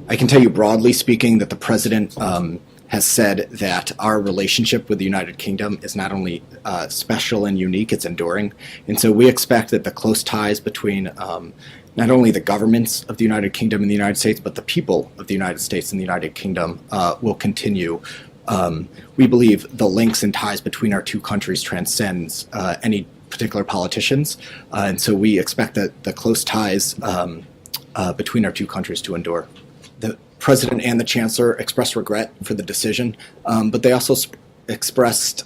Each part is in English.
I can tell you broadly speaking that the president has said that our relationship with the United Kingdom is not only special and unique, it's enduring. And so we expect that the close ties between not only the governments of the United Kingdom and the United States, but the people of the United States and the United Kingdom will continue. We believe the links and ties between our two countries transcends any particular politicians. And so we expect that the close ties between our two countries to endure. The President and the Chancellor expressed regret for the decision, but they also expressed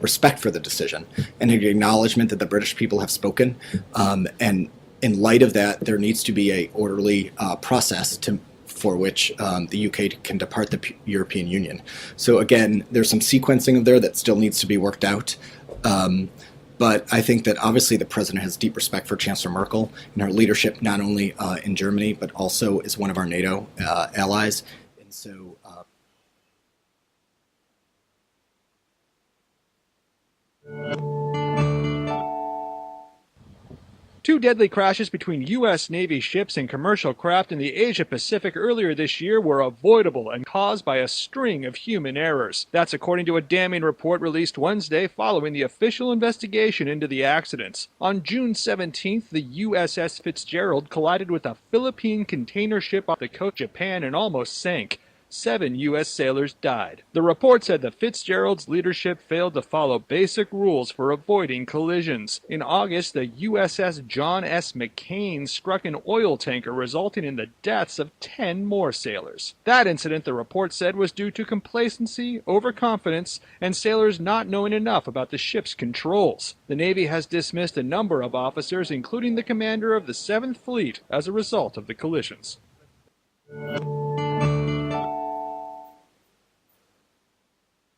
respect for the decision and an acknowledgement that the British people have spoken. And in light of that, there needs to be an orderly process for which the UK can depart the European Union. So again, there's some sequencing of there that still needs to be worked out. But I think that obviously the president has deep respect for Chancellor Merkel and her leadership, not only in Germany, but also as one of our NATO allies. And so Two deadly crashes between U.S. Navy ships and commercial craft in the Asia-Pacific earlier this year were avoidable and caused by a string of human errors. That's according to a damning report released Wednesday following the official investigation into the accidents. On June 17th, the USS Fitzgerald collided with a Philippine container ship off the coast of Japan and almost sank. 7 U.S. sailors died. The report said the Fitzgerald's leadership failed to follow basic rules for avoiding collisions. In August, the USS John S. McCain struck an oil tanker, resulting in the deaths of 10 more sailors. That incident, the report said, was due to complacency, overconfidence, and sailors not knowing enough about the ship's controls. The Navy has dismissed a number of officers, including the commander of the 7th Fleet, as a result of the collisions.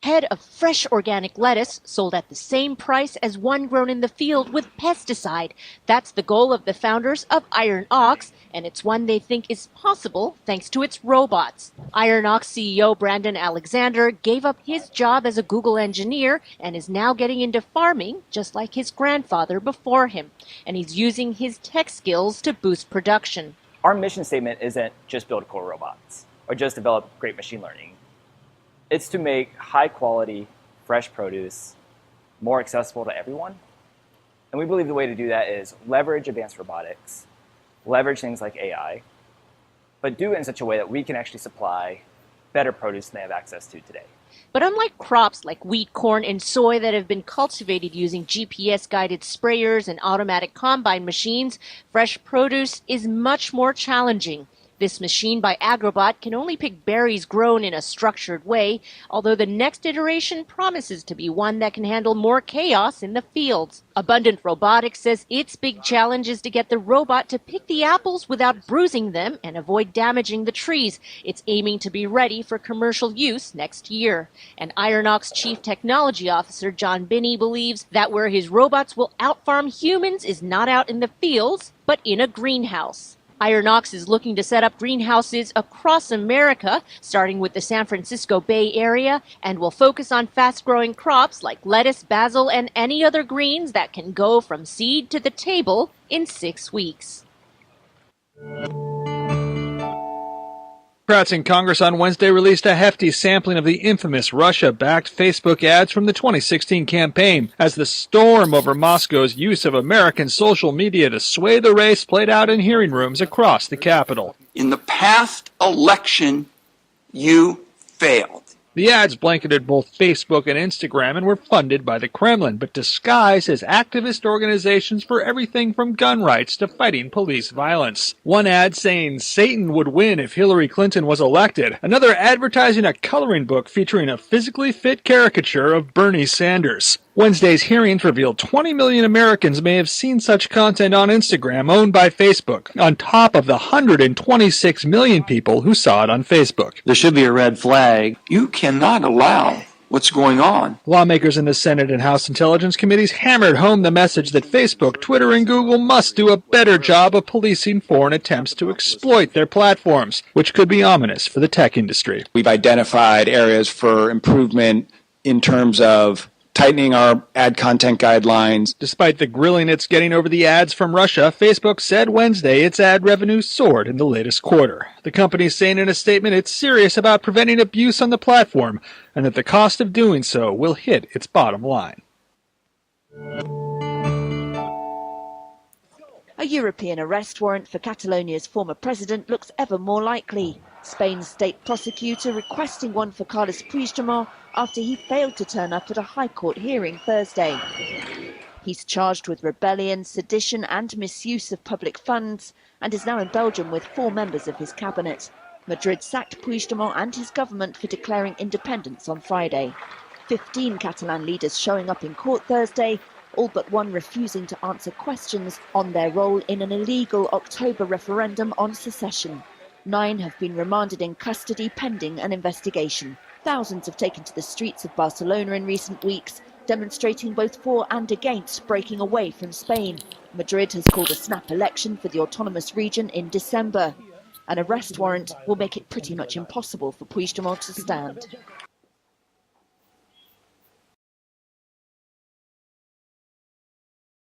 Head of fresh organic lettuce sold at the same price as one grown in the field with pesticide. That's the goal of the founders of Iron Ox, and it's one they think is possible thanks to its robots. Iron Ox CEO Brandon Alexander gave up his job as a Google engineer and is now getting into farming just like his grandfather before him. And he's using his tech skills to boost production. Our mission statement isn't just build cool robots or just develop great machine learning. It's to make high-quality, fresh produce more accessible to everyone. And we believe the way to do that is leverage advanced robotics, leverage things like AI, but do it in such a way that we can actually supply better produce than they have access to today. But unlike crops like wheat, corn, and soy that have been cultivated using GPS-guided sprayers and automatic combine machines, fresh produce is much more challenging. This machine by Agrobot can only pick berries grown in a structured way, although the next iteration promises to be one that can handle more chaos in the fields. Abundant Robotics says its big challenge is to get the robot to pick the apples without bruising them and avoid damaging the trees. It's aiming to be ready for commercial use next year. And Iron Ox Chief Technology Officer John Binney believes that where his robots will outfarm humans is not out in the fields, but in a greenhouse. Iron Ox is looking to set up greenhouses across America, starting with the San Francisco Bay Area, and will focus on fast-growing crops like lettuce, basil, and any other greens that can go from seed to the table in 6 weeks. Democrats in Congress on Wednesday released a hefty sampling of the infamous Russia-backed Facebook ads from the 2016 campaign, as the storm over Moscow's use of American social media to sway the race played out in hearing rooms across the Capitol. In the past election, you failed. The ads blanketed both Facebook and Instagram and were funded by the Kremlin, but disguised as activist organizations for everything from gun rights to fighting police violence. One ad saying Satan would win if Hillary Clinton was elected. Another advertising a coloring book featuring a physically fit caricature of Bernie Sanders. Wednesday's hearings revealed 20 million Americans may have seen such content on Instagram, owned by Facebook, on top of the 126 million people who saw it on Facebook. There should be a red flag. You cannot allow what's going on. Lawmakers in the Senate and House Intelligence Committees hammered home the message that Facebook, Twitter, and Google must do a better job of policing foreign attempts to exploit their platforms, which could be ominous for the tech industry. We've identified areas for improvement in terms of tightening our ad content guidelines. Despite the grilling it's getting over the ads from Russia, Facebook said Wednesday its ad revenue soared in the latest quarter. The company is saying in a statement it's serious about preventing abuse on the platform and that the cost of doing so will hit its bottom line. A European arrest warrant for Catalonia's former president looks ever more likely. Spain's state prosecutor requesting one for Carles Puigdemont after he failed to turn up at a High Court hearing Thursday. He's charged with rebellion, sedition and misuse of public funds and is now in Belgium with 4 members of his cabinet. Madrid sacked Puigdemont and his government for declaring independence on Friday. 15 Catalan leaders showing up in court Thursday, all but one refusing to answer questions on their role in an illegal October referendum on secession. 9 have been remanded in custody pending an investigation. Thousands have taken to the streets of Barcelona in recent weeks, demonstrating both for and against breaking away from Spain. Madrid has called a snap election for the autonomous region in December. An arrest warrant will make it pretty much impossible for Puigdemont to stand.